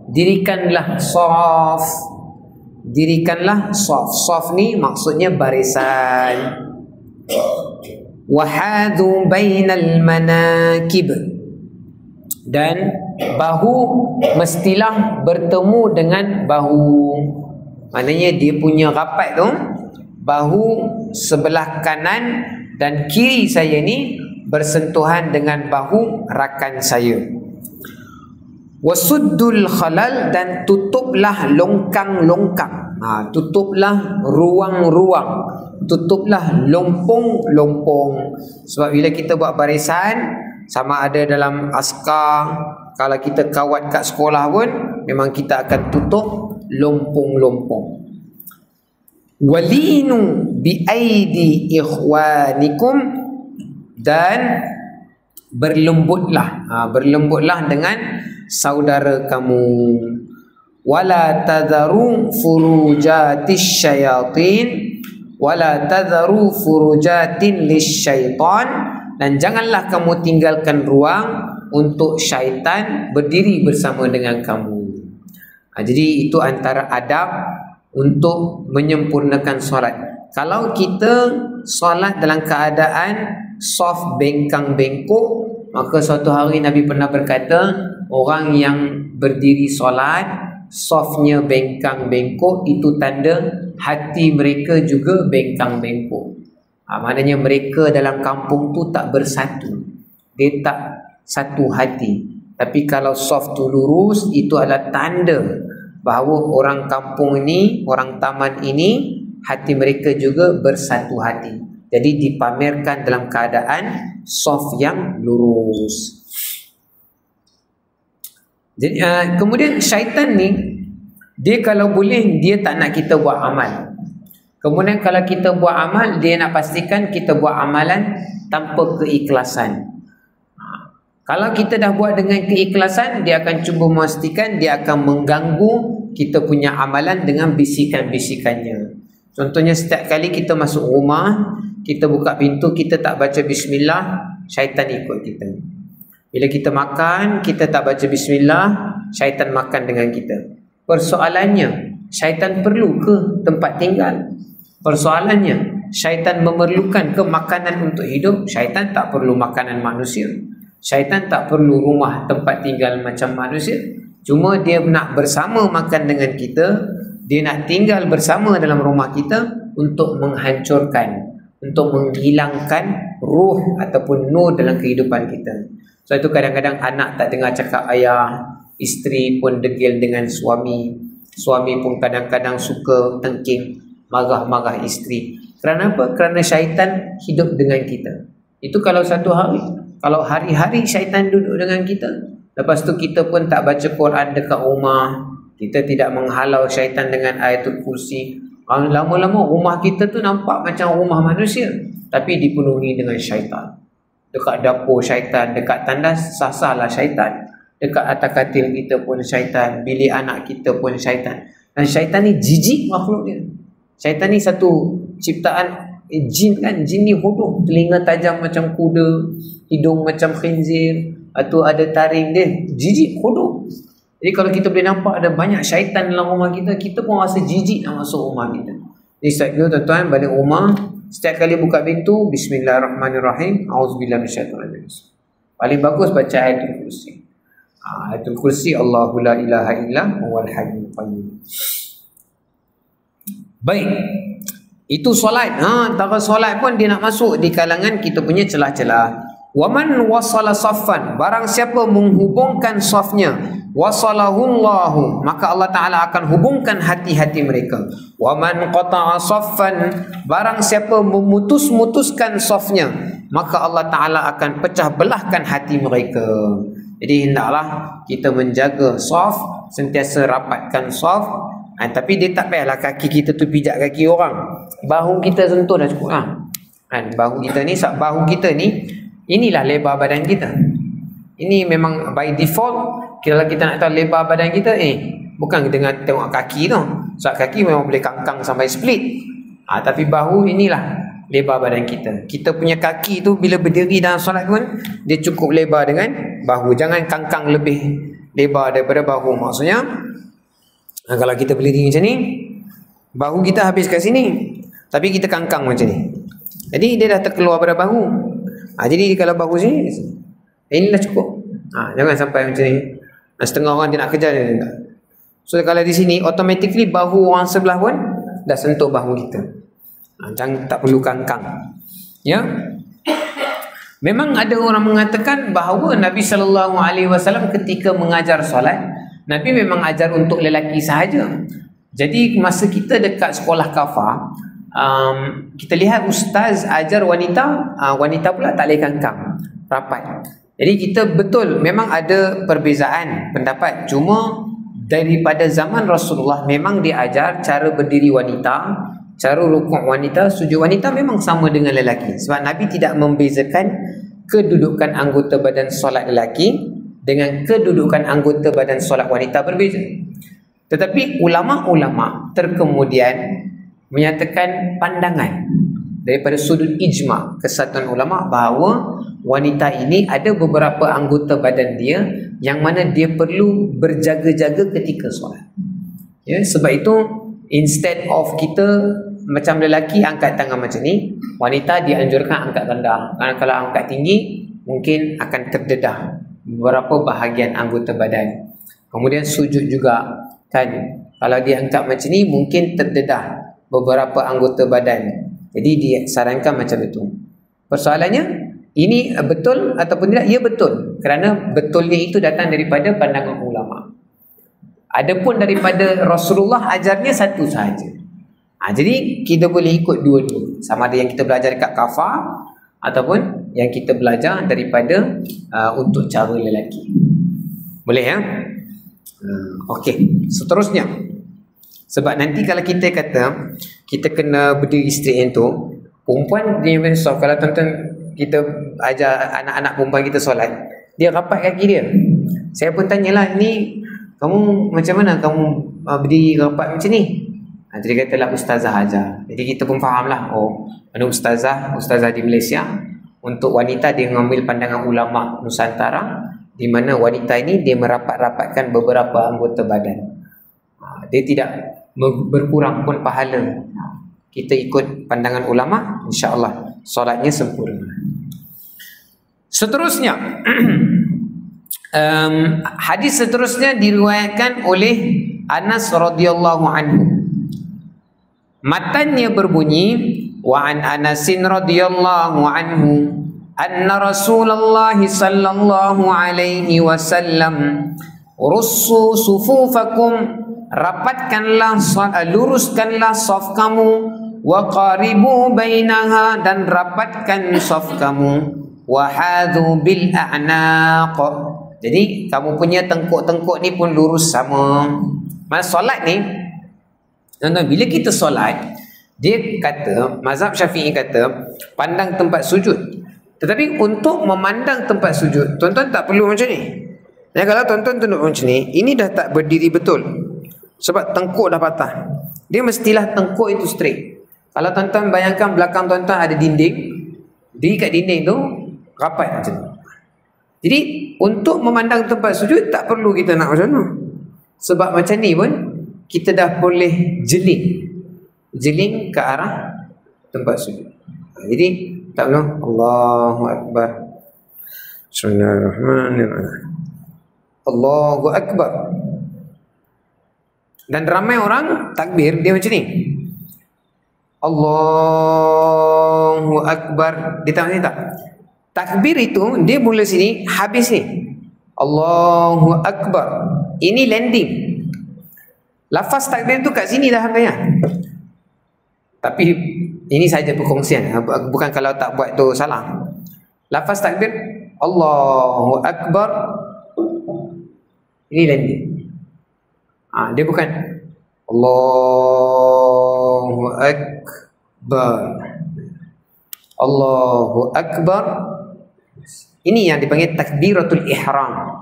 dirikanlah saf. Dirikanlah saf. Saf ni maksudnya barisan. Wahadu bainal manakib, dan bahu mestilah bertemu dengan bahu. Maknanya dia punya rapat tu, bahu sebelah kanan dan kiri saya ni bersentuhan dengan bahu rakan saya. Wasuddul khalal, dan tutuplah longkang-longkang. Tutuplah ruang-ruang, tutuplah lompong-lompong. Sebab bila kita buat barisan, sama ada dalam askar, kalau kita kawat kat sekolah pun, memang kita akan tutup lompong-lompong. Walinu bi aidi ikhwanikum, dan berlembutlah, berlembutlah dengan saudara kamu. Wala tadharu furujatis syayatin, wala tadharu furujatin lisyaitan, dan janganlah kamu tinggalkan ruang untuk syaitan berdiri bersama dengan kamu. Jadi itu antara adab untuk menyempurnakan solat. Kalau kita solat dalam keadaan soft bengkang-bengkok, maka suatu hari Nabi pernah berkata, orang yang berdiri solat softnya bengkang-bengkok, itu tanda hati mereka juga bengkang-bengkok. Maknanya mereka dalam kampung tu tak bersatu, dia tak satu hati. Tapi kalau soft tu lurus, itu adalah tanda bahawa orang kampung ini, orang taman ini, hati mereka juga bersatu hati. Jadi dipamerkan dalam keadaan soft yang lurus. Jadi, kemudian syaitan ni, dia kalau boleh, dia tak nak kita buat amal. Kemudian kalau kita buat amal, dia nak pastikan kita buat amalan tanpa keikhlasan. Kalau kita dah buat dengan keikhlasan, dia akan cuba memastikan, dia akan mengganggu kita punya amalan dengan bisikan-bisikannya. Contohnya, setiap kali kita masuk rumah, kita buka pintu, kita tak baca bismillah, syaitan ikut kita. Bila kita makan, kita tak baca bismillah, syaitan makan dengan kita. Persoalannya, syaitan perlu ke tempat tinggal? Persoalannya, syaitan memerlukan ke makanan untuk hidup? Syaitan tak perlu makanan manusia. Syaitan tak perlu rumah tempat tinggal macam manusia. Cuma dia nak bersama makan dengan kita, dia nak tinggal bersama dalam rumah kita untuk menghancurkan, untuk menghilangkan ruh ataupun nur dalam kehidupan kita. So itu kadang-kadang anak tak dengar cakap ayah, isteri pun degil dengan suami, suami pun kadang-kadang suka tengking, marah-marah isteri. Kerana apa? Kerana syaitan hidup dengan kita. Itu kalau satu hari. Kalau hari-hari syaitan duduk dengan kita, lepas tu kita pun tak baca Quran dekat rumah, kita tidak menghalau syaitan dengan ayatul kursi, lama-lama rumah kita tu nampak macam rumah manusia, tapi dipenuhi dengan syaitan. Dekat dapur syaitan, dekat tandas sasarlah syaitan, dekat atas katil kita pun syaitan, bilik anak kita pun syaitan. Dan syaitan ni jijik makhluk dia. Syaitan ni satu ciptaan jin kan. Jin ni hodoh, telinga tajam macam kuda, hidung macam khinzir, atau ada taring dia, jijik, hodoh. Jadi kalau kita boleh nampak ada banyak syaitan dalam rumah kita, kita pun rasa jijik nak masuk rumah kita. Jadi setiap kali tuan-tuan balik rumah, setiap kali buka pintu, bismillahirrahmanirrahim, auzubillahi minasyaitanirrajim. Paling bagus baca ayatul kursi. Ayatul kursi, Allahu la ilaha illa huwal hayyul qayyum. Baik, itu solat. Antara solat pun dia nak masuk di kalangan kita punya celah-celah. Waman wasala saffan, barang siapa menghubungkan safnya, wasalahullahu, maka Allah Ta'ala akan hubungkan hati-hati mereka. Waman qata'a saffan, barang siapa memutus-mutuskan safnya, maka Allah Ta'ala akan pecah belahkan hati mereka. Jadi hendaklah kita menjaga saf, sentiasa rapatkan saf. Tapi dia tak payahlah kaki kita tu pijak kaki orang, bahu kita sentuh dah cukup. Bahu kita ni, bahu kita ni, inilah lebar badan kita. Ini memang by default. Kalau kita nak tahu lebar badan kita, bukan dengan tengok kaki tu. Sebab kaki memang boleh kangkang sampai split. Tapi bahu inilah lebar badan kita. Kita punya kaki tu bila berdiri dalam solat pun, dia cukup lebar dengan bahu. Jangan kangkang lebih lebar daripada bahu. Maksudnya kalau kita berdiri macam ni, bahu kita habis kat sini, tapi kita kangkang macam ni. Jadi dia dah terkeluar pada bahu. Jadi kalau bahu sini, inilah cukup. Jangan sampai macam ni. Setengah orang dia nak kejar dia tak. So kalau di sini automatically bahu orang sebelah pun dah sentuh bahu kita. Jangan, tak perlu kangkang. Ya. Memang ada orang mengatakan bahawa Nabi SAW ketika mengajar solat, Nabi memang ajar untuk lelaki sahaja. Jadi masa kita dekat sekolah kafar, kita lihat ustaz ajar wanita, wanita pula tak boleh kangkang, rapat. Jadi kita betul memang ada perbezaan pendapat. Cuma daripada zaman Rasulullah memang diajar cara berdiri wanita, cara rukuk wanita, sujud wanita memang sama dengan lelaki. Sebab Nabi tidak membezakan kedudukan anggota badan solat lelaki dengan kedudukan anggota badan solat wanita berbeza. Tetapi ulama-ulama terkemudian menyatakan pandangan daripada sudut ijma' kesatuan ulama bahawa wanita ini ada beberapa anggota badan dia yang mana dia perlu berjaga-jaga ketika solat. Ya, sebab itu instead of kita macam lelaki angkat tangan macam ni, wanita dianjurkan angkat rendah. Kerana kalau angkat tinggi mungkin akan terdedah beberapa bahagian anggota badan. Kemudian sujud juga kan, kalau dia angkat macam ni mungkin terdedah beberapa anggota badan. Jadi disarankan macam itu. Persoalannya, ini betul ataupun tidak? Ya betul. Kerana betulnya itu datang daripada pandangan ulama. Adapun daripada Rasulullah ajarnya satu sahaja. Jadi kita boleh ikut dua-dua. Sama ada yang kita belajar dekat kafar ataupun yang kita belajar daripada untuk cara lelaki. Boleh ya? Okey, seterusnya. Sebab nanti kalau kita kata kita kena berdiri straight yang tu, perempuan dia yang soft. Kalau tuan-tuan kita ajar anak-anak perempuan kita solat, dia rapat kaki dia. Saya pun tanyalah, ni kamu macam mana kamu berdiri rapat macam ni? Jadi katalah ustazah ajar. Jadi kita pun fahamlah, oh mana ustazah di Malaysia. Untuk wanita dia mengambil pandangan ulama Nusantara, di mana wanita ini dia merapat-rapatkan beberapa anggota badan. Dia tidak berkurang pun pahala. Kita ikut pandangan ulama, insya-Allah solatnya sempurna. Seterusnya hadis seterusnya diriwayatkan oleh Anas radhiyallahu anhu. Matanya berbunyi, wa an Anasin radhiyallahu anhu anna Rasulullah sallallahu alaihi wasallam russu sufufakum, rapatkanlah, luruskanlah saf kamu, wa qaribu bainaha, dan rapatkan saf kamu, wa hadhu bil a'naq. Jadi kamu punya tengkuk-tengkuk ni pun lurus sama. Maksud solat ni, bila kita solat, dia kata, mazhab Syafi'i kata pandang tempat sujud. Tetapi untuk memandang tempat sujud, tuan-tuan tak perlu macam ni. Dan kalau tuan-tuan tunduk macam ni, ini dah tak berdiri betul. Sebab tengkuk dah patah. Dia mestilah tengkuk itu straight. Kalau tuan-tuan bayangkan belakang tuan-tuan ada dinding, diri kat dinding tu rapat macam tu. Jadi untuk memandang tempat sujud tak perlu kita nak macam tu. Sebab macam ni pun kita dah boleh jeling ke arah tempat sujud. Jadi tak perlu Allahu Akbar, Bismillahirrahmanirrahim, Allahu Akbar. Dan ramai orang takbir dia macam ni, Allahu Akbar. Dia tahu ni tak? Takbir itu dia mula sini, habis ni Allahu Akbar. Ini landing. Lafaz takbir tu kat sini dah habisnya. Tapi ini saja perkongsian, bukan kalau tak buat tu salah. Lafaz takbir Allahu Akbar, ini landing. Dia bukan Allahu Akbar, Allahu Akbar. Ini yang dipanggil takbiratul ihram.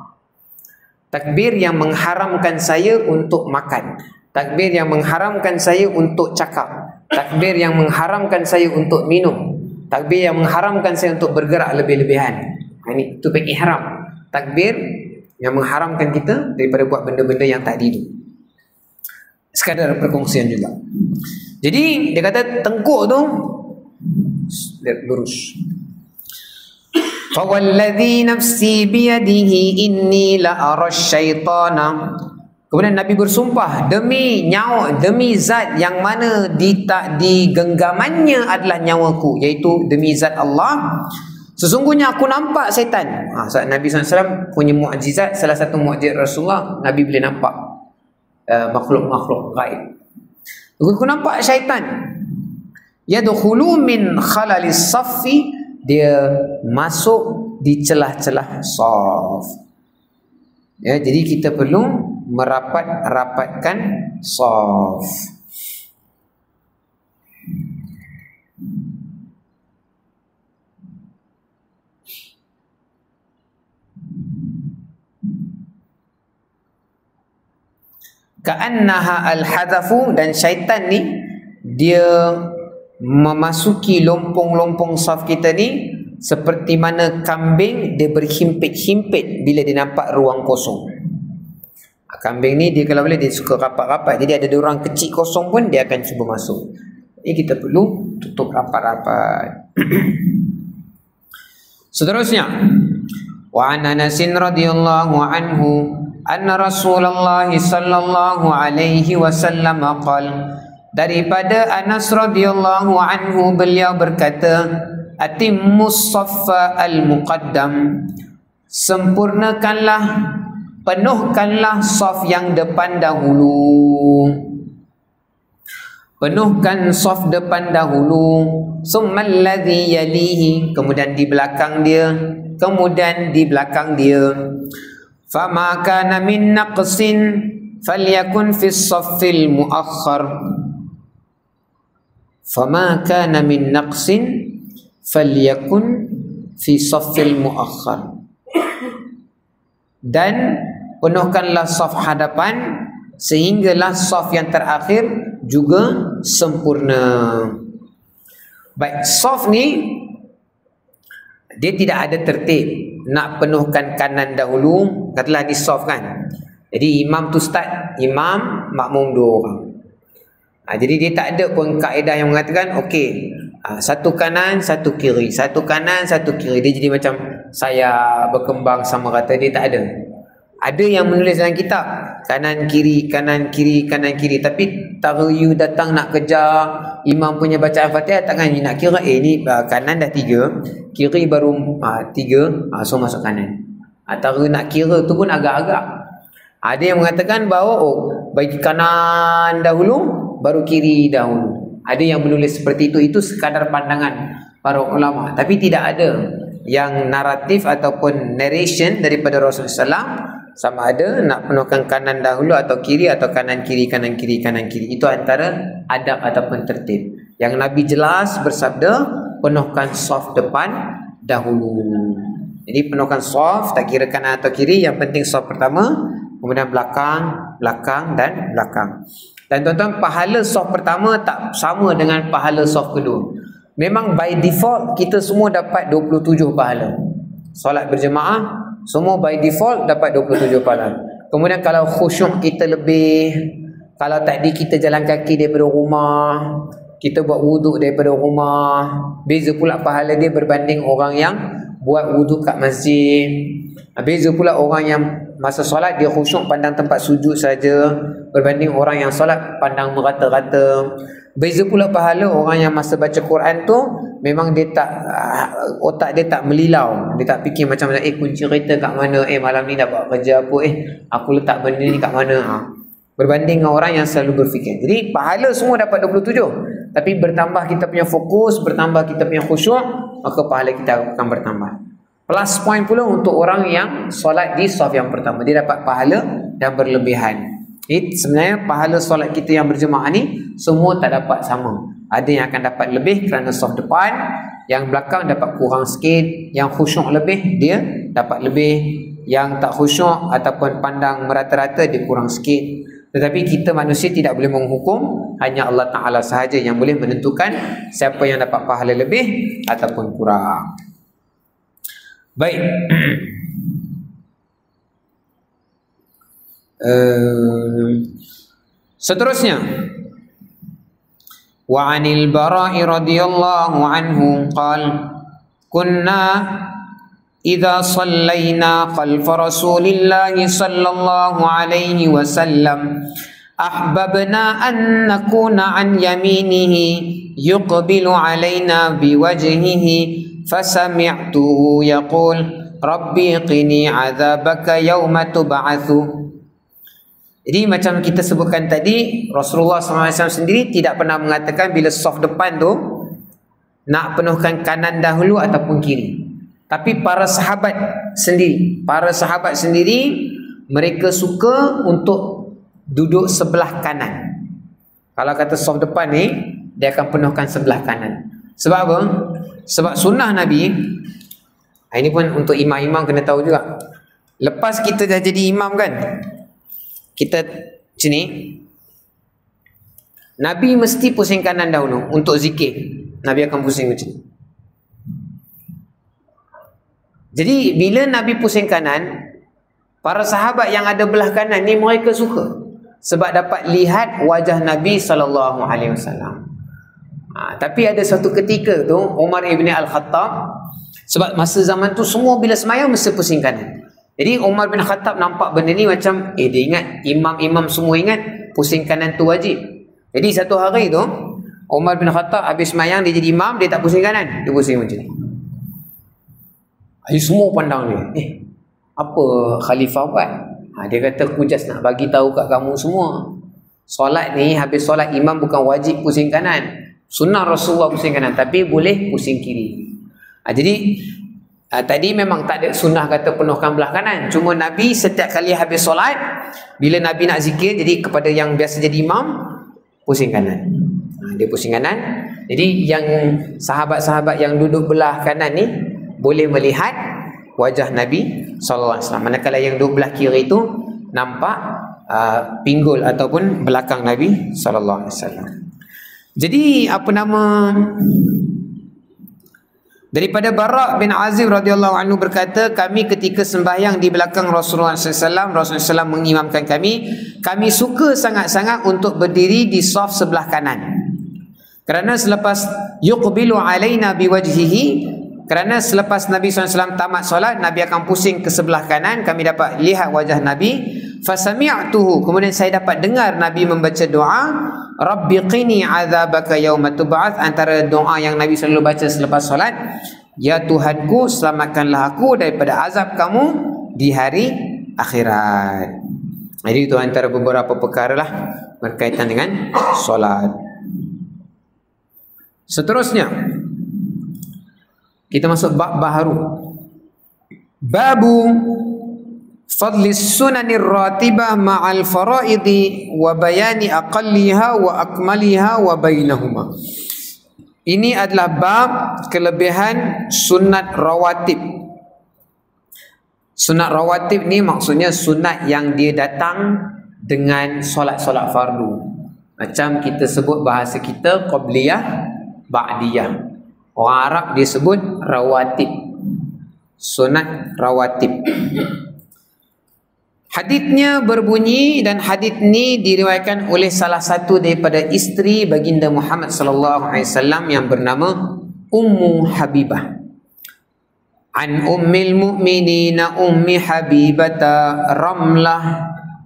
Takbir yang mengharamkan saya untuk makan, takbir yang mengharamkan saya untuk cakap, takbir yang mengharamkan saya untuk minum, takbir yang mengharamkan saya untuk bergerak lebih-lebihan. Ini itu ihram. Takbir yang mengharamkan kita daripada buat benda-benda yang tadi tu. Sekadar perkongsian juga. Jadi dia kata tengkuk tu lurus. Fawalladhi nafsi biyadihi inni la ara syaitana. Kemudian Nabi bersumpah, demi nyawa, demi zat yang mana di genggamannya adalah nyawaku, iaitu demi zat Allah, sesungguhnya aku nampak syaitan. Nabi SAW punya mukjizat, salah satu mukjizat Rasulullah, Nabi boleh nampak makhluk-makhluk gaib. Aku nampak syaitan yadkhulu min khalalis saffi, dia masuk di celah-celah saf. Ya, jadi kita perlu merapat-rapatkan saf. Ka'annaha al-hadhafu, dan syaitan ni dia memasuki lompong-lompong saf kita ni seperti mana kambing dia berhimpit-himpit bila dia nampak ruang kosong. Kambing ni dia kalau boleh dia suka rapat-rapat, jadi ada orang kecil kosong pun dia akan cuba masuk. Jadi kita perlu tutup rapat-rapat. Seterusnya, wa an Anas radhiyallahu anhu anna Rasulullah sallallahu alaihi wasallam qala, daripada Anas radhiyallahu anhu beliau berkata, atimmus saffa al-muqaddam, sempurnakanlah, penuhkanlah saf yang depan dahulu. Penuhkan saf depan dahulu. Summal ladzi yalihi, kemudian di belakang dia, kemudian di belakang dia. Fama kana min naqsin falyakun fis saffil muakhkhar. Fama kana min naqsin falyakun fi saffil muakhkhar. Dan penuhkanlah saf hadapan sehinggalah saf yang terakhir juga sempurna. Baik, saf ni dia tidak ada tertib. Nak penuhkan kanan dahulu, katalah di saf kan. Jadi imam tu start, imam, makmum 2 orang. Jadi dia tak ada pun kaedah yang mengatakan okey, satu kanan, satu kiri, satu kanan, satu kiri. Dia jadi macam saya berkembang sama rata, dia tak ada. Ada yang menulis dalam kitab kanan kiri, kanan kiri, kanan kiri. Tapi tara you datang nak kejar imam punya bacaan Fatihah, takkan you nak kira ni kanan dah 3, kiri baru 3, so masuk kanan. Tara nak kira tu pun agak-agak. Ada yang mengatakan bahawa bagi kanan dahulu baru kiri dahulu. Ada yang menulis seperti itu. Itu sekadar pandangan para ulama, tapi tidak ada yang naratif ataupun narration daripada Rasulullah SAW sama ada nak penuhkan kanan dahulu atau kiri, atau kanan kiri, kanan kiri, kanan kiri. Itu antara adab ataupun tertib. Yang Nabi jelas bersabda, penuhkan saf depan dahulu. Jadi penuhkan saf, tak kira kanan atau kiri, yang penting saf pertama, kemudian belakang, belakang dan belakang. Dan tuan-tuan, pahala saf pertama tak sama dengan pahala saf kedua. Memang by default kita semua dapat 27 pahala. Solat berjemaah semua by default dapat 27 pahala. Kemudian kalau khusyuk kita lebih, kalau tadi kita jalan kaki daripada rumah, kita buat wuduk daripada rumah, beza pula pahala dia berbanding orang yang buat wuduk kat masjid. Beza pula orang yang masa solat dia khusyuk pandang tempat sujud saja berbanding orang yang solat pandang merata-rata. Beza pula pahala orang yang masa baca Quran tu memang dia tak, otak dia tak melilau, dia tak fikir macam kunci kereta kat mana, malam ni dah buat kerja apa, aku letak benda ni kat mana, berbanding dengan orang yang selalu berfikir. Jadi pahala semua dapat 27, tapi bertambah kita punya fokus, bertambah kita punya khusyuk, maka pahala kita akan bertambah. Plus point pula untuk orang yang solat di saf yang pertama, dia dapat pahala dan berlebihan. Sebenarnya pahala solat kita yang berjemaah ni semua tak dapat sama. Ada yang akan dapat lebih kerana saf depan, yang belakang dapat kurang sikit, yang khusyuk lebih dia dapat lebih, yang tak khusyuk ataupun pandang merata-rata dia kurang sikit. Tetapi kita manusia tidak boleh menghukum, hanya Allah Ta'ala sahaja yang boleh menentukan siapa yang dapat pahala lebih ataupun kurang. Baik. Seterusnya, wa 'anil Bara'i radhiyallahu anhu qala kunna idza shallaina khalfa Rasulillahi sallallahu alaihi wasallam ahbabna an nakuna an yaminihi yuqbilu alaina biwajhihi fasami'tuhu yaqul rabbi qini 'adzabaka yawma tub'atsu. Jadi macam kita sebutkan tadi, Rasulullah SAW sendiri tidak pernah mengatakan bila saf depan tu nak penuhkan kanan dahulu ataupun kiri. Tapi para sahabat sendiri mereka suka untuk duduk sebelah kanan. Kalau kata saf depan ni, dia akan penuhkan sebelah kanan. Sebab apa? Sebab sunnah Nabi, ini pun untuk imam-imam kena tahu juga. Lepas kita dah jadi imam kan, kita sini, Nabi mesti pusing kanan dahulu untuk zikir. Nabi akan pusing macam ni. Jadi bila Nabi pusing kanan, para sahabat yang ada belah kanan ni mereka suka, sebab dapat lihat wajah Nabi SAW. Tapi ada satu ketika tu Umar ibn Al-Khattab, sebab masa zaman tu semua bila semayang mesti pusing kanan. Jadi Umar bin Khattab nampak benda ni macam dia ingat, imam-imam semua ingat pusing kanan tu wajib. Jadi satu hari tu Umar bin Khattab habis semayang, dia jadi imam, dia tak pusing kanan, dia pusing macam ni. Semua pandang dia, apa khalifah buat? Dia kata, aku just nak bagi tahu kat kamu semua, solat ni habis solat imam bukan wajib pusing kanan. Sunnah Rasulullah pusing kanan, tapi boleh pusing kiri. Jadi tadi memang tak ada sunnah kata penuhkan belah kanan. Cuma Nabi setiap kali habis solat, bila Nabi nak zikir, jadi kepada yang biasa jadi imam, pusing kanan. Dia pusing kanan. Jadi yang sahabat-sahabat yang duduk belah kanan ni boleh melihat wajah Nabi SAW. Manakala yang duduk belah kiri itu nampak pinggul ataupun belakang Nabi SAW. Jadi apa nama, daripada Bara' bin Azib radhiyallahu anhu berkata, kami ketika sembahyang di belakang Rasulullah SAW, Rasulullah SAW mengimamkan kami suka sangat-sangat untuk berdiri di saf sebelah kanan. Kerana selepas yuqbilu alaina biwajhihi, kerana selepas Nabi SAW tamat solat, Nabi akan pusing ke sebelah kanan, kami dapat lihat wajah Nabi. Fasami'tuhu, kemudian saya dapat dengar Nabi membaca doa, Rabbi qini 'adzabaka yauma tub'ats, antara doa yang Nabi selalu baca selepas solat, ya Tuhanku, selamatkanlah aku daripada azab kamu di hari akhirat. Jadi itu antara beberapa perkara lah berkaitan dengan solat. Seterusnya kita masuk bab baharu, babu fadli sunanir ratibah ma'al faraidi wa bayani aqalliha wa akmaliha wa bainahuma. Ini adalah bab kelebihan sunat rawatib. Sunat rawatib ni maksudnya sunat yang dia datang dengan solat-solat fardu. Macam kita sebut bahasa kita qabliyah, ba'diyah. Orang Arab dia sebut rawatib. Sunat rawatib. Hadisnya berbunyi, dan hadis ni diriwayatkan oleh salah satu daripada isteri baginda Muhammad sallallahu alaihi wasallam yang bernama Ummu Habibah. An ummil mu'minina ummi Habibata Ramlah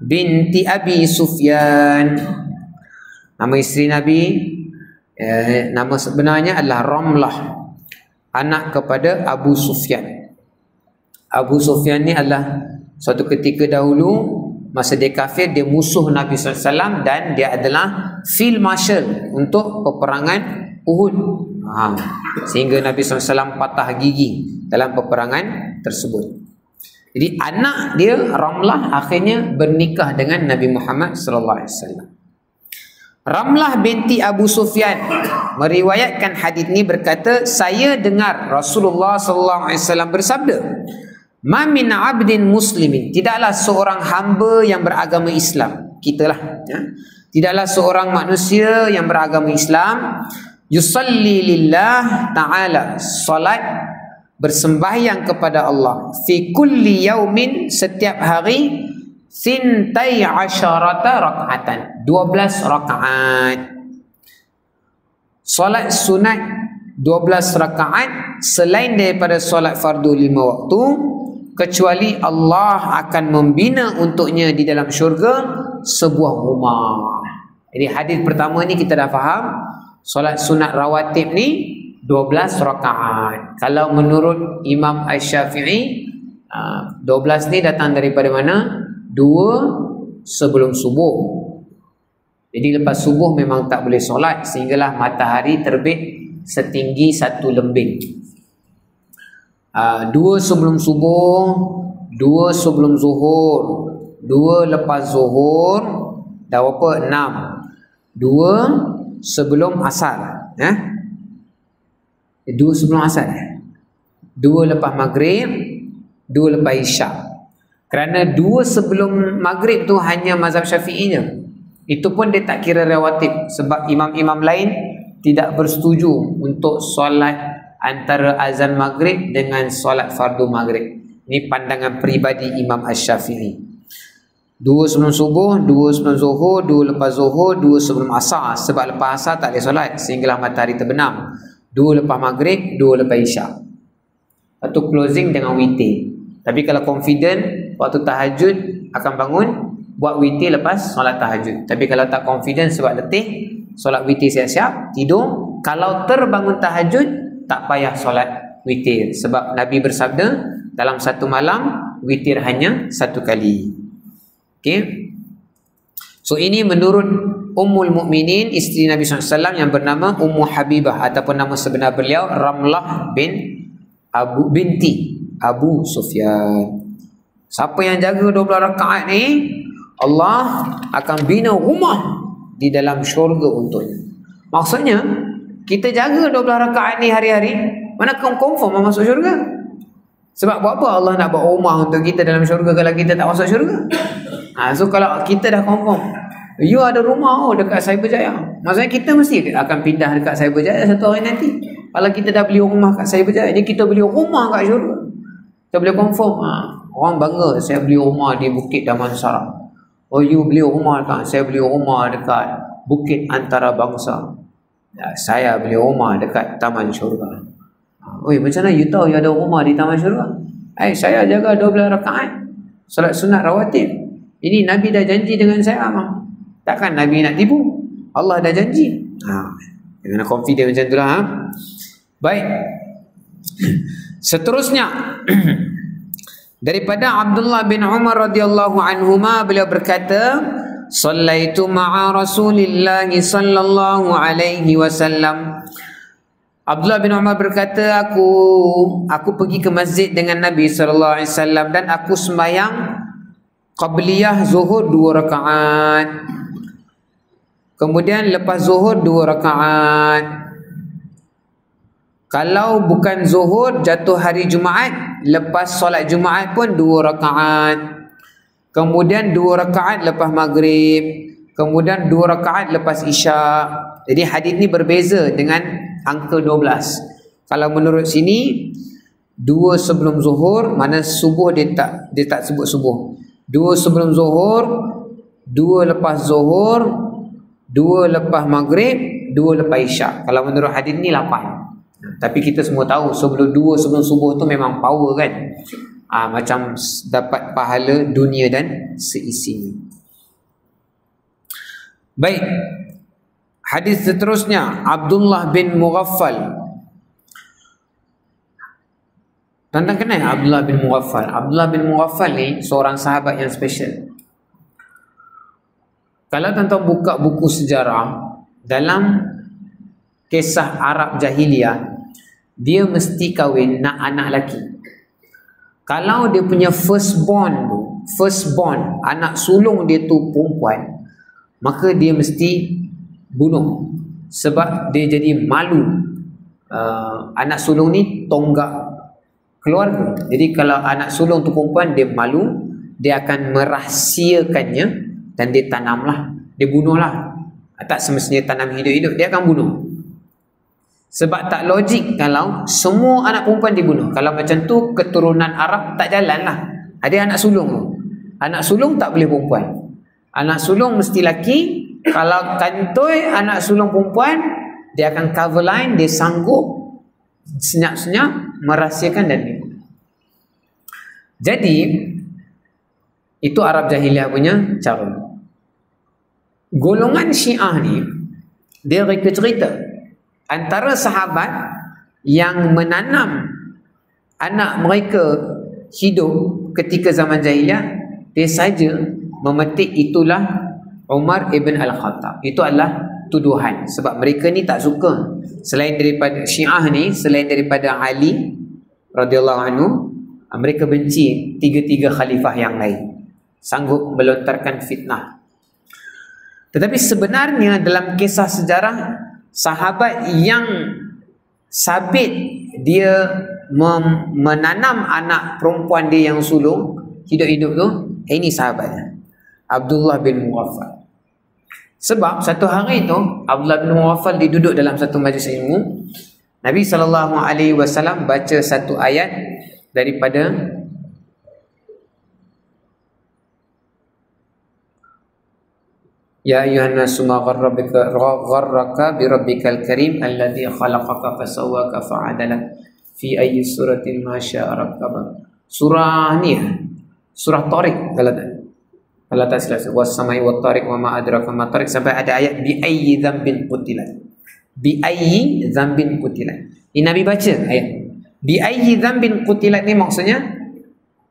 binti Abi Sufyan. Nama isteri Nabi, nama sebenarnya adalah Ramlah, anak kepada Abu Sufyan. Abu Sufyan ni adalah suatu ketika dahulu masa dia kafir, dia musuh Nabi SAW dan dia adalah field marshal untuk peperangan Uhud. Sehingga Nabi SAW patah gigi dalam peperangan tersebut. Jadi anak dia Ramlah akhirnya bernikah dengan Nabi Muhammad SAW. Ramlah binti Abu Sufyan meriwayatkan hadis ini berkata, saya dengar Rasulullah SAW bersabda, ma min abdin muslimin, tidaklah seorang hamba yang beragama Islam, kitalah ya, tidaklah seorang manusia yang beragama Islam, yusalli lillah ta'ala, salat bersembahyang kepada Allah, fi kulli yaumin, setiap hari, sintai asyarata rak'atan, 12 rakaat. Solat sunat 12 rakaat selain daripada solat fardu 5 waktu, kecuali Allah akan membina untuknya di dalam syurga sebuah rumah. Jadi hadis pertama ni kita dah faham, solat sunat rawatib ni 12 rakaat. Kalau menurut Imam Asy-Syafi'i, 12 ni datang daripada mana? 2 sebelum subuh. Jadi lepas subuh memang tak boleh solat sehinggalah matahari terbit setinggi 1 lembing. 2 sebelum subuh, 2 sebelum zuhur, 2 lepas zuhur, dah berapa? 6. 2 sebelum asar, 2 sebelum asar, 2 lepas maghrib, 2 lepas isyak. Kerana 2 sebelum maghrib tu hanya mazhab Syafi'i je. Itu pun dia tak kira rawatib, sebab imam-imam lain tidak bersetuju untuk solat antara azan maghrib dengan solat fardu maghrib. Ini pandangan peribadi Imam Asy-Syafi'i. 2 sebelum subuh, 2 sebelum zuhur, 2 lepas zuhur, 2 sebelum asar. Sebab lepas asar tak boleh solat sehinggalah matahari terbenam. 2 lepas maghrib, 2 lepas isyak. Lepas tu closing dengan witir. Tapi kalau confident waktu tahajud akan bangun, buat witir lepas solat tahajud. Tapi kalau tak confident sebab letih, solat witir siap-siap, tidur. Kalau terbangun tahajud, tak payah solat witir. Sebab Nabi bersabda, dalam satu malam, witir hanya 1 kali. Okay. So ini menurut Ummul Mukminin, isteri Nabi SAW yang bernama Ummu Habibah, ataupun nama sebenar beliau Ramlah binti Abu Sufyan. Siapa yang jaga 12 rakaat ni, Allah akan bina rumah di dalam syurga untuknya. Maksudnya, kita jaga 12 rakaat ni hari-hari, mana confirm masuk syurga? Sebab buat apa Allah nak buat rumah untuk kita dalam syurga kalau kita tak masuk syurga? So kalau kita dah confirm, you ada rumah dekat Cyberjaya, maksudnya kita mesti akan pindah dekat Cyberjaya satu hari nanti. Kalau kita dah beli rumah kat Cyberjaya, jadi kita beli rumah kat syurga. Kita boleh confirm, orang bangga, saya beli rumah di Bukit Damansara. Oh, you beli rumah dekat, saya beli rumah dekat Bukit Antarabangsa. Saya beli rumah dekat Taman Syurga. Oi, macam mana you tahu you ada rumah di Taman Syurga? Saya jaga 12 rakaat solat sunat rawatib. Ini Nabi dah janji dengan saya, takkan Nabi nak tipu? Allah dah janji. Jangan confident macam tu lah. Baik. Seterusnya daripada Abdullah bin Umar radhiyallahu anhuma, beliau berkata, Sallaitu ma'a Rasulillah sallallahu alaihi wasallam. Abdullah bin Umar berkata, aku pergi ke masjid dengan Nabi sallallahu alaihi wasallam dan aku sembahyang qabliyah zuhur 2 rakaat. Kemudian lepas zuhur 2 rakaat. Kalau bukan zuhur, jatuh hari Jumaat, lepas solat Jumaat pun 2 rakaat. Kemudian 2 rakaat lepas maghrib. Kemudian 2 rakaat lepas isyak. Jadi hadis ni berbeza dengan angka 12. Kalau menurut sini 2 sebelum zuhur, mana subuh dia tak sebut subuh. 2 sebelum zuhur, 2 lepas zuhur, 2 lepas maghrib, 2 lepas isyak. Kalau menurut hadis ni 8. Tapi kita semua tahu sebelum 2 sebelum subuh tu memang power kan. Macam dapat pahala dunia dan seisinya. Baik. Hadis seterusnya, Abdullah bin Mughaffal. Tuan-tuan kenal Abdullah bin Mughaffal? Abdullah bin Mughaffal ni seorang sahabat yang special. Kalau tuan-tuan buka buku sejarah, dalam kisah Arab Jahiliyah, dia mesti kahwin nak anak lelaki. Kalau dia punya firstborn, anak sulung dia tu perempuan, maka dia mesti bunuh. Sebab dia jadi malu. Anak sulung ni tonggak keluarga. Jadi kalau anak sulung tu perempuan, dia malu, dia akan merahsiakannya dan dia tanamlah, dia bunuhlah. Tak semestinya tanam hidup-hidup, dia akan bunuh. Sebab tak logik kalau semua anak perempuan dibunuh. Kalau macam tu keturunan Arab tak jalan lah. Ada anak sulung tu. Anak sulung tak boleh perempuan. Anak sulung mesti laki. Kalau kantoi anak sulung perempuan, dia akan cover line, dia sanggup senyap-senyap merahsiakan dan ni. Jadi itu Arab jahiliah punya cara. Golongan Syiah ni, dia reka cerita antara sahabat yang menanam anak mereka hidup ketika zaman jahiliah, dia saja memetik itulah Umar ibn Al-Khattab. Itu adalah tuduhan. Sebab mereka ni tak suka, selain daripada Syiah ni, selain daripada Ali radhiyallahu anhu, mereka benci tiga-tiga khalifah yang lain, sanggup melontarkan fitnah. Tetapi sebenarnya dalam kisah sejarah, sahabat yang sabit dia menanam anak perempuan dia yang sulung hidup-hidup tu, ini sahabatnya Abdullah bin Mughaffal. Sebab satu hari tu Abdullah bin Mughaffal diduduk dalam satu majlis ilmu. Nabi SAW baca satu ayat daripada Ya ayuhan nasu ma gharraka bi rabbikal karim alladhi khalaqaka fasawwaka fa'adala fi ayyi suratin ma syaa rabbaka. Surah ni, surah Tariq kalau tak silap, was-samai wat-tariq wa ma adraka ma tariq, sampai ada ayat bi ayyi dzambin qutilat. Bi ayyi dzambin qutilat. Ini Nabi baca ayat bi ayyi dzambin qutilat ni maksudnya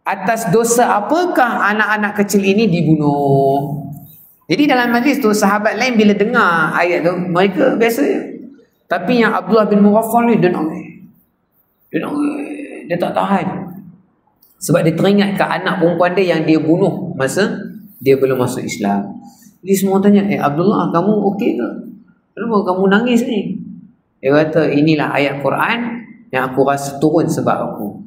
atas dosa apakah anak-anak kecil ini dibunuh. Jadi dalam majlis tu sahabat lain bila dengar ayat tu mereka biasa je. Tapi yang Abdullah bin Mughaffal ni dia tak tahan. Sebab dia teringat ke anak perempuan dia yang dia bunuh masa dia belum masuk Islam. Jadi semua tanya, Abdullah, kamu okey ke? Kenapa kamu nangis ni? Dia kata, inilah ayat Quran yang aku rasa turun sebab aku.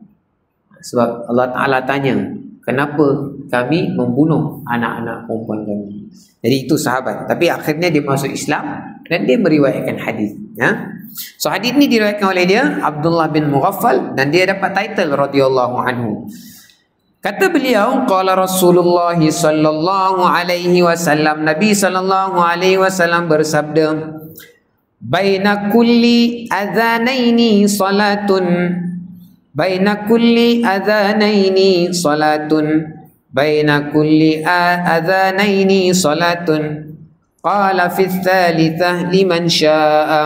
Sebab Allah Ta'ala tanya, kenapa kami membunuh anak-anak perempuan kami? Jadi itu sahabat. Tapi akhirnya dia masuk Islam dan dia meriwayatkan hadis. Ya? So hadis ni diriwayatkan oleh dia Abdullah bin Mughaffal dan dia dapat title radhiyallahu anhu. Kata beliau, qala Rasulullah sallallahu alaihi wasallam, Nabi sallallahu alaihi wasallam bersabda, baina kulli adzanaini salatun, baina kulli adzanaini salatun, baina kulli adzanaini salatun, qala fi tsalitsah liman syaa'a.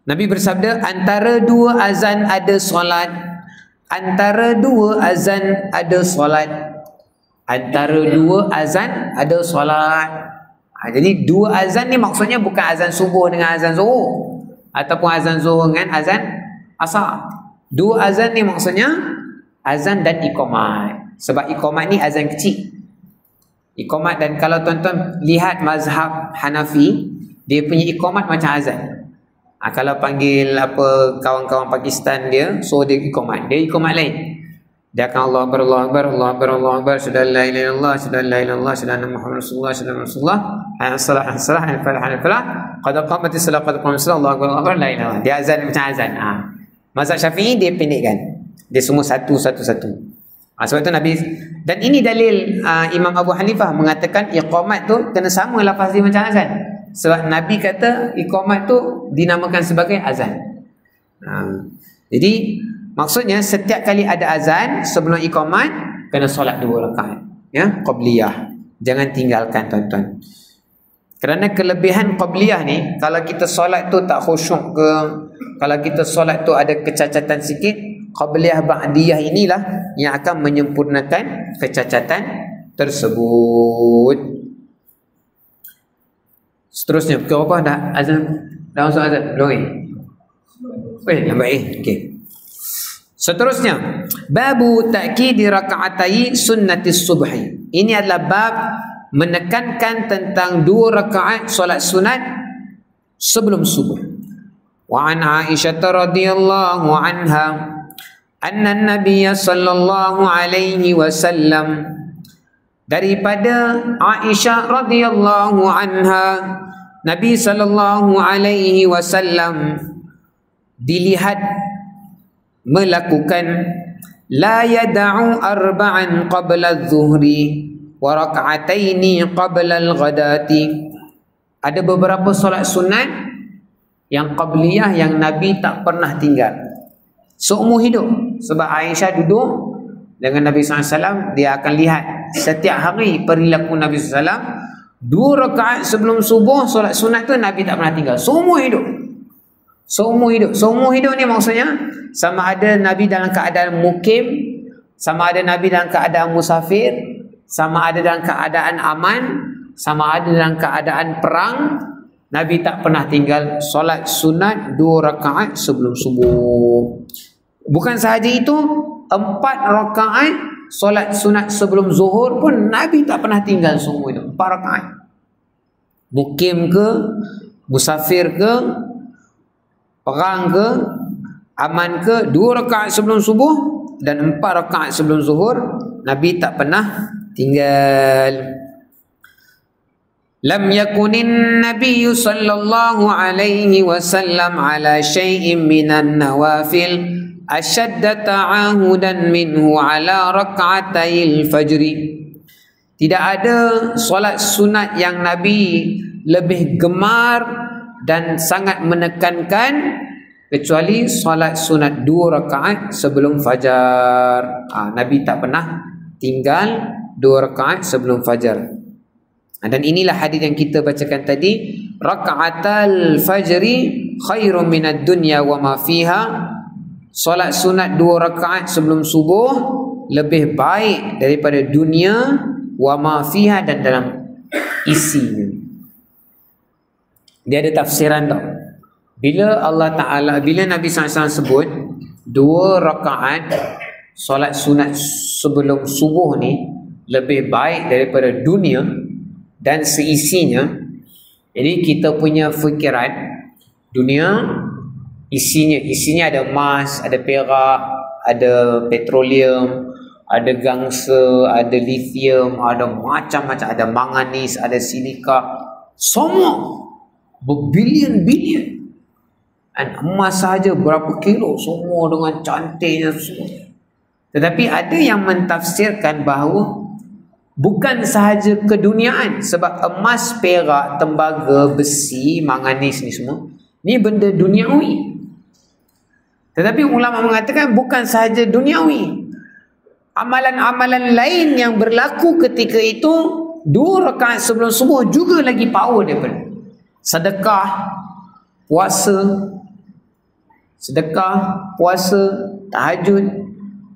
Nabi bersabda, antara dua azan ada solat. Antara dua azan ada solat. Antara dua azan ada solat. Jadi dua azan ni maksudnya bukan azan subuh dengan azan zuhur, ataupun azan zuhur dengan azan asar. Dua azan ni maksudnya azan dan iqamat. Sebab iqamat ni azan kecil. Iqamat, dan kalau tuan-tuan lihat mazhab Hanafi, dia punya iqamat macam azan. Kalau panggil apa kawan-kawan Pakistan dia, so dia iqamat. Dia iqamat lain. Dia akan Allah Akbar, Allah Akbar, Allah Akbar, Allah Akbar, sudah la ilaha illallah, sudah la ilaha illallah, sudah Muhammad Rasulullah, sudah Rasulullah, hayya salah, hayya salah, hayya falah, hayya falah, qad qamatis salat, qad qamatis salat, Allah Akbar, Allah Akbar, la ilaha illallah. Dia azan macam azan. Mazhab Syafi'i dia pendekkan. Dia semua satu-satu. Sebab tu Nabi, dan ini dalil Imam Abu Hanifah mengatakan iqamat tu kena sama lafaz dia macam azan. Sebab Nabi kata iqamat tu dinamakan sebagai azan. Jadi maksudnya setiap kali ada azan sebelum iqamat kena solat 2 rakaat, ya, qabliyah. Jangan tinggalkan tuan-tuan. Kerana kelebihan qabliyah ni, kalau kita solat tu tak khusyuk ke, kalau kita solat tu ada kecacatan sikit, qabliyah ba'diyah inilah yang akan menyempurnakan kecacatan tersebut. Seterusnya, pukul apa dah azan? Dah masuk azan? Belum yang baik. Okey. Seterusnya, babu ta'kidi raka'atai sunnatis subhi. Ini adalah bab menekankan tentang 2 rakaat solat sunat sebelum subuh. Wa an Aisyah radhiyallahu anha anna an-nabiy sallallahu alaihi wasallam, daripada Aisyah radhiyallahu anha, Nabi sallallahu alaihi wasallam dilihat melakukan la yad'u arba'an qabla adh-dhuhri wa rak'ataini qabla al-ghadati. Ada beberapa solat sunat yang qabliyah yang Nabi tak pernah tinggal seumur hidup. Sebab Aisyah duduk dengan Nabi SAW, dia akan lihat setiap hari perilaku Nabi SAW. 2 rakaat sebelum subuh solat sunat tu Nabi tak pernah tinggal seumur hidup. Seumur hidup ni maksudnya sama ada Nabi dalam keadaan mukim, sama ada Nabi dalam keadaan musafir, sama ada dalam keadaan aman, sama ada dalam keadaan perang, Nabi tak pernah tinggal solat sunat 2 rakaat sebelum subuh. Bukan sahaja itu, 4 rakaat solat sunat sebelum zuhur pun Nabi tak pernah tinggal seumur hidup. 4 rakaat. Mukim ke, musafir ke, perang ke, aman ke, 2 rakaat sebelum subuh dan 4 rakaat sebelum zuhur Nabi tak pernah tinggal. Lam yakunin nabiyyu sallallahu alaihi wasallam ala syai'in minan nawafil ashadda ta'ahudan minhu ala rak'atayil fajri. Tidak ada solat sunat yang Nabi lebih gemar dan sangat menekankan kecuali solat sunat 2 rakaat sebelum fajar. Nabi tak pernah tinggal 2 rakaat sebelum fajar. Dan inilah hadis yang kita bacakan tadi, raka'atal fajri khairum minad dunya wa ma fiha. Solat sunat 2 rakaat sebelum subuh lebih baik daripada dunia, wa ma fiha, dan dalam isinya. Dia ada tafsiran tau. Bila Allah Ta'ala, bila Nabi SAW sebut 2 rakaat solat sunat sebelum subuh ni lebih baik daripada dunia dan seisinya, jadi kita punya fikiran dunia isinya ada emas, ada perak, ada petroleum, ada gangsa, ada lithium, ada macam-macam, ada manganis, ada silika, semua berbilion-bilion. Dan emas sahaja berapa kilo, semua dengan cantiknya semua. Tetapi ada yang mentafsirkan bahawa bukan sahaja keduniaan, sebab emas, perak, tembaga, besi, manganis ni semua ni benda duniawi. Tetapi ulama mengatakan bukan sahaja duniawi, amalan-amalan lain yang berlaku ketika itu 2 rakaat sebelum subuh juga lagi power daripada sedekah, puasa, tahajud.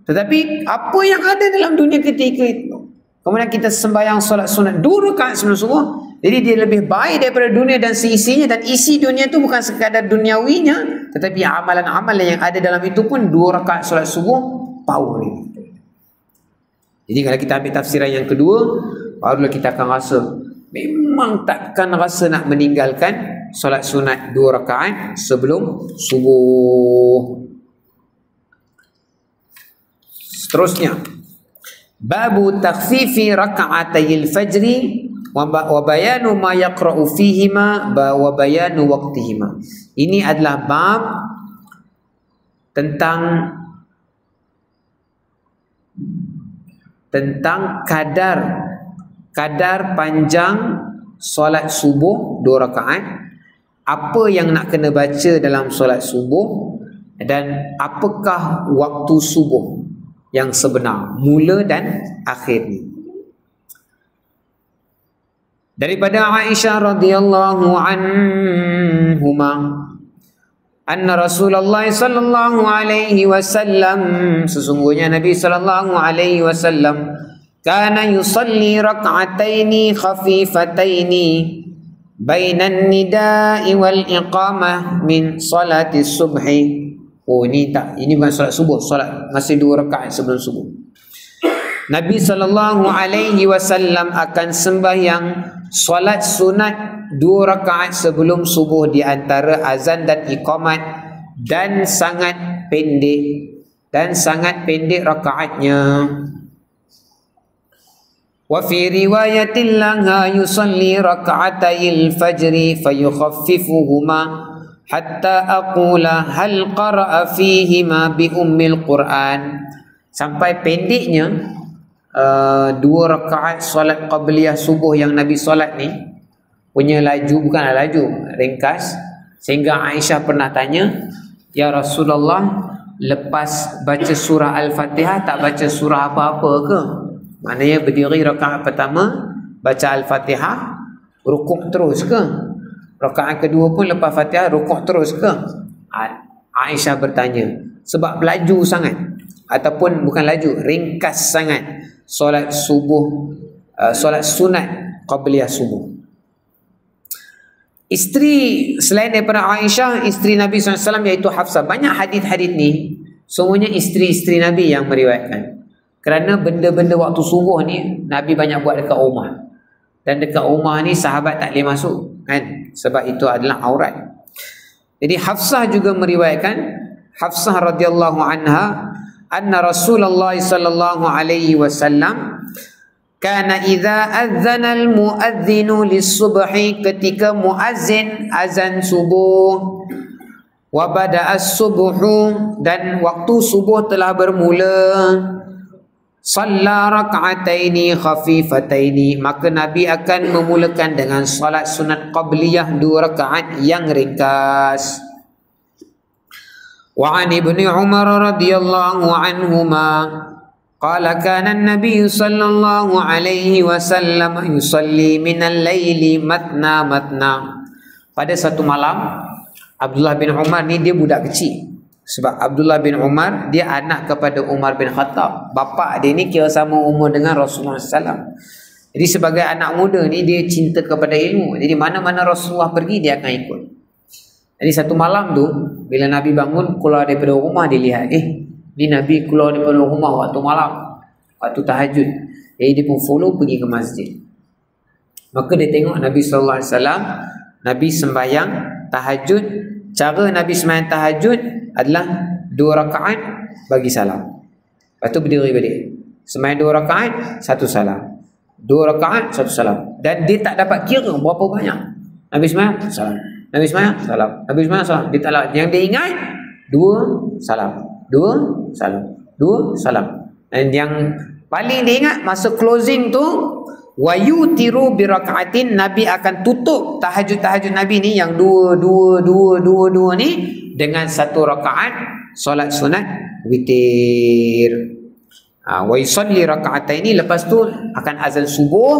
Tetapi apa yang ada dalam dunia ketika itu, kemudian kita sembahyang solat sunat 2 rakaat sebelum subuh, jadi dia lebih baik daripada dunia dan seisinya. Dan isi dunia itu bukan sekadar duniawinya, tetapi amalan-amalan yang ada dalam itu pun 2 rakaat solat subuh power ni. Jadi kalau kita ambil tafsiran yang kedua, barulah kita akan rasa memang takkan rasa nak meninggalkan solat sunat 2 rakaat sebelum subuh. Seterusnya, babu takhfifi raka'atayil fajri wa bayanu ma yaqra'u fihima wa bayanu waqtihima. Ini adalah bab tentang kadar panjang solat subuh 2 rakaat, apa yang nak kena baca dalam solat subuh, dan apakah waktu subuh yang sebenar, mula dan akhirnya. Daripada Aisyah radhiyallahu anhuma, anna Rasulullah sallallahu alaihi wasallam, sesungguhnya Nabi sallallahu alaihi wasallam, kana yusalli rak'ataini khafifataini bainan nida'i wal iqamah min salati subhi. Oh, ini bukan solat subuh, solat masih 2 rakaat sebelum subuh. Nabi sallallahu alaihi wasallam akan sembahyang solat sunat 2 rakaat sebelum subuh di antara azan dan iqamat, dan sangat pendek rakaatnya. Wa fi riwayatin laha yusalli rak'atayil fajri fayukhaffifuhuma hatta aqula hal qara'a fihima bi ummil Qur'an. sampai pendeknya 2 rakaat solat qabliyah subuh yang Nabi solat ni punya laju, bukanlah laju, ringkas, sehingga Aisyah pernah tanya, ya Rasulullah, lepas baca surah Al-Fatihah tak baca surah apa-apa ke? Maknanya berdiri rakaat pertama baca Al-Fatihah, rukuk terus ke? Rakaat kedua pun lepas Fatihah rukuk terus ke? Aisyah bertanya, sebab laju sangat, ataupun bukan laju, ringkas sangat solat subuh, solat sunat qabliyah subuh. Isteri selain daripada Aisyah, isteri Nabi SAW iaitu Hafsah. Banyak hadis-hadis ni semuanya isteri-isteri Nabi yang meriwayatkan. Kerana benda-benda waktu subuh ni Nabi banyak buat dekat rumah. Dan dekat rumah ni sahabat tak boleh masuk, kan? Sebab itu adalah aurat. Jadi Hafsah juga meriwayatkan, Hafsah radhiyallahu anha, anna Rasulullah sallallahu alaihi wasallam kana idza adzana al-muadzinu lis-subhi, ketika muazzin azan subuh, wa bada'a as-subhu, dan waktu subuh telah bermula, shalla rak'ataini khafifataini, maka Nabi akan memulakan dengan salat sunat qabliyah 2 rakaat yang ringkas. Wa an Ibnu Umar radhiyallahu anhuma qala kana an-nabiy sallallahu alaihi wasallam yusalli minal laili matna matna. Pada satu malam, Abdullah bin Umar ni dia budak kecil. Sebab Abdullah bin Umar dia anak kepada Umar bin Khattab. Bapa dia ni kira sama umur dengan Rasulullah SAW. Jadi sebagai anak muda ni dia cinta kepada ilmu. Jadi mana-mana Rasulullah pergi dia akan ikut. Jadi satu malam tu bila Nabi bangun keluar daripada rumah, dia lihat ni Nabi keluar daripada rumah waktu malam, waktu tahajud. Jadi dia pun follow pergi ke masjid. Maka dia tengok Nabi SAW, Nabi sembahyang tahajud. Cara Nabi sembahyang tahajud adalah 2 rakaat bagi salam. Lepas tu berdiri balik. Sembahyang 2 rakaat, 1 salam. 2 rakaat, 1 salam. Dan dia tak dapat kira berapa banyak. Nabi sembahyang, salam. Nabi sembahyang, salam. Nabi sembahyang, salam. Dia tak lah. Yang dia ingat 2 salam. 2 salam. 2 salam. Dan yang paling dia ingat masa closing tu, wa yutiru bi raka'atin, Nabi akan tutup tahajud-tahajud Nabi ni yang 2 ni dengan 1 rakaat solat sunat witir. Wa yusalli raka'ataini, lepas tu akan azan subuh.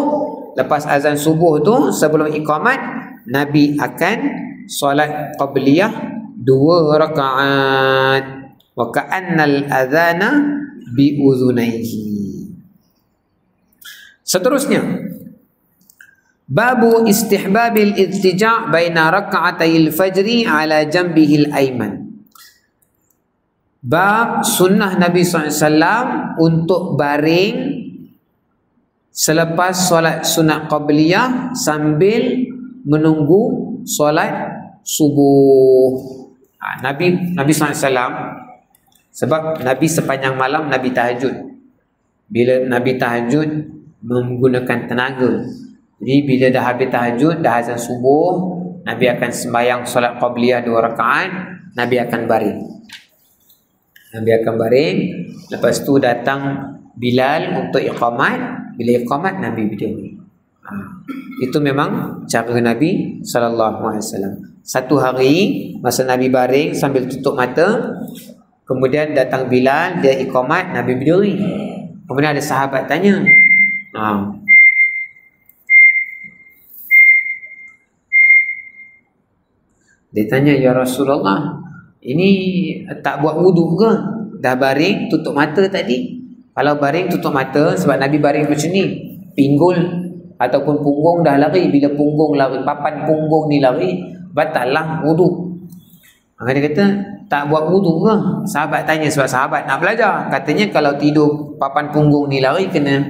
Lepas azan subuh tu sebelum iqamat, Nabi akan solat qabliyah 2 rakaat. Wa ka'annal adhana bi udhunaihi. Seterusnya, babu istihbabil iltija' baina raka'atayil fajri ala jambihil aiman. Bab sunnah Nabi SAW untuk baring selepas solat sunat qabliyah sambil menunggu solat subuh. Nabi SAW, sebab Nabi sepanjang malam Nabi tahajud. Bila Nabi tahajud menggunakan tenaga. Jadi bila dah habis tahajud, dah azan subuh, Nabi akan sembahyang solat qabliyah 2 rakaat, Nabi akan baring. Nabi akan baring, lepas tu datang Bilal untuk iqamat. Bila iqamat, Nabi berdiri. Itu memang cara Nabi SAW. Satu hari masa Nabi baring sambil tutup mata, kemudian datang Bilal, dia iqamat, Nabi berdiri. Kemudian ada sahabat tanya, dia tanya, ya Rasulullah, ini tak buat wuduk ke? Dah baring tutup mata tadi. Kalau baring tutup mata, sebab Nabi baring macam ni, pinggul ataupun punggung dah lari. Bila punggung lari, papan punggung ni lari, batal lah wuduk. Maka dia kata, tak buat wuduk ke? Sahabat tanya, sebab sahabat nak belajar. Katanya kalau tidur papan punggung ni lari, kena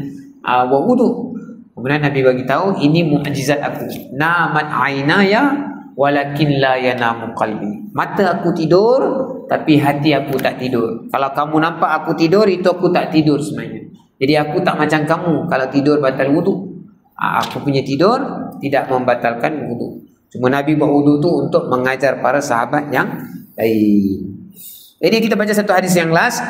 buat wuduk. Kemudian Nabi bagi tahu, ini mukjizat aku. Namat ainaya walakin la yanamu qalbi. Mata aku tidur tapi hati aku tak tidur. Kalau kamu nampak aku tidur, itu aku tak tidur sebenarnya. Jadi aku tak macam kamu, kalau tidur batal wuduk. Aku punya tidur tidak membatalkan wuduk. Cuma Nabi buat wuduk tu untuk mengajar para sahabat yang lain. Jadi kita baca satu hadis yang last.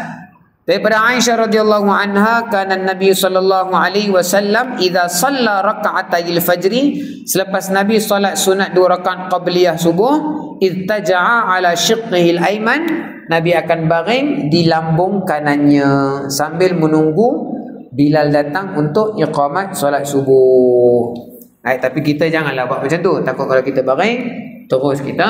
Daripada Aisyah radhiyallahu anha, kana Nabi sallallahu alaihi wasallam idza shalla rak'atayil fajri, selepas Nabi solat sunat 2 rakaat qabliyah subuh, ittaja'a ala shiqqihil ayman, Nabi akan baring di lambung kanannya sambil menunggu Bilal datang untuk iqamat solat subuh. Tapi kita janganlah buat macam tu. Takut kalau kita baring terus kita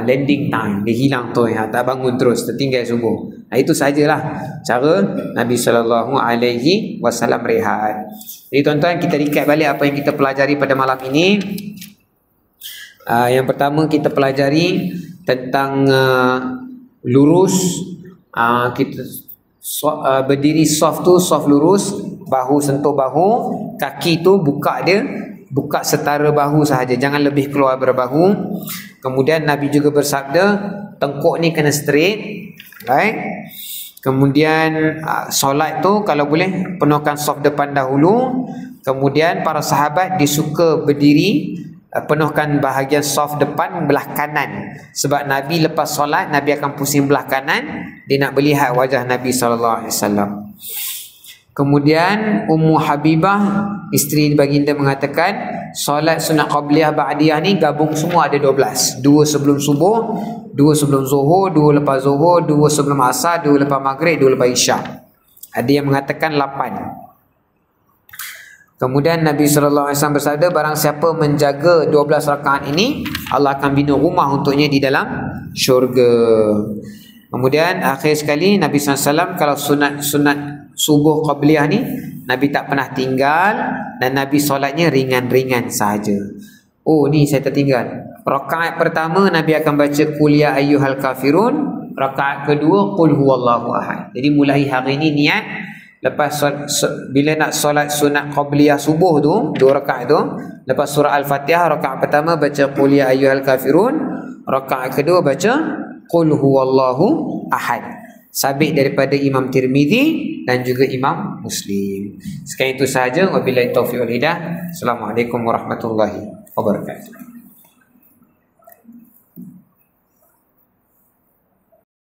landing time, dia hilang tu, tak bangun terus, tertinggal subuh. Itu sajalah cara Nabi SAW rehat. Jadi tuan-tuan, kita recap balik apa yang kita pelajari pada malam ini. Yang pertama kita pelajari tentang lurus. Kita berdiri soft tu, soft lurus, bahu sentuh bahu, kaki tu buka dia, buka setara bahu sahaja, jangan lebih keluar berbahu. Kemudian Nabi juga bersabda, tengkuk ni kena straight, right? Kemudian solat tu kalau boleh penuhkan soft depan dahulu. Kemudian para sahabat disuka berdiri, penuhkan bahagian soft depan belah kanan, sebab Nabi lepas solat Nabi akan pusing belah kanan, dia nak melihat wajah Nabi SAW. Kemudian Ummu Habibah, isteri baginda, mengatakan solat sunat qabliyah ba'diyah ni gabung semua ada 12. 2 sebelum subuh, 2 sebelum zuhur, 2 lepas zuhur, 2 sebelum asar, 2 lepas maghrib, 2 lepas isyak. Ada yang mengatakan 8. Kemudian Nabi SAW bersabda, barang siapa menjaga 12 rakaat ini, Allah akan bina rumah untuknya di dalam syurga. Kemudian akhir sekali Nabi SAW kalau sunat subuh qabliyah ni Nabi tak pernah tinggal, dan Nabi solatnya ringan-ringan sahaja. Oh, ni saya tertinggal. Rakaat pertama Nabi akan baca qul ya ayyuhal kafirun, rakaat kedua qul huwallahu ahad. Jadi mulai hari ni niat, lepas bila nak solat sunat qabliyah subuh tu 2 rakaat tu, lepas surah Al-Fatihah rakaat pertama baca qul ya ayyuhal kafirun, rakaat kedua baca qul huwallahu ahad. Sabit daripada Imam Tirmizi dan juga Imam Muslim. Sekian itu sahaja. Wabillahi taufiq wal hidayah. Assalamualaikum warahmatullahi wabarakatuh.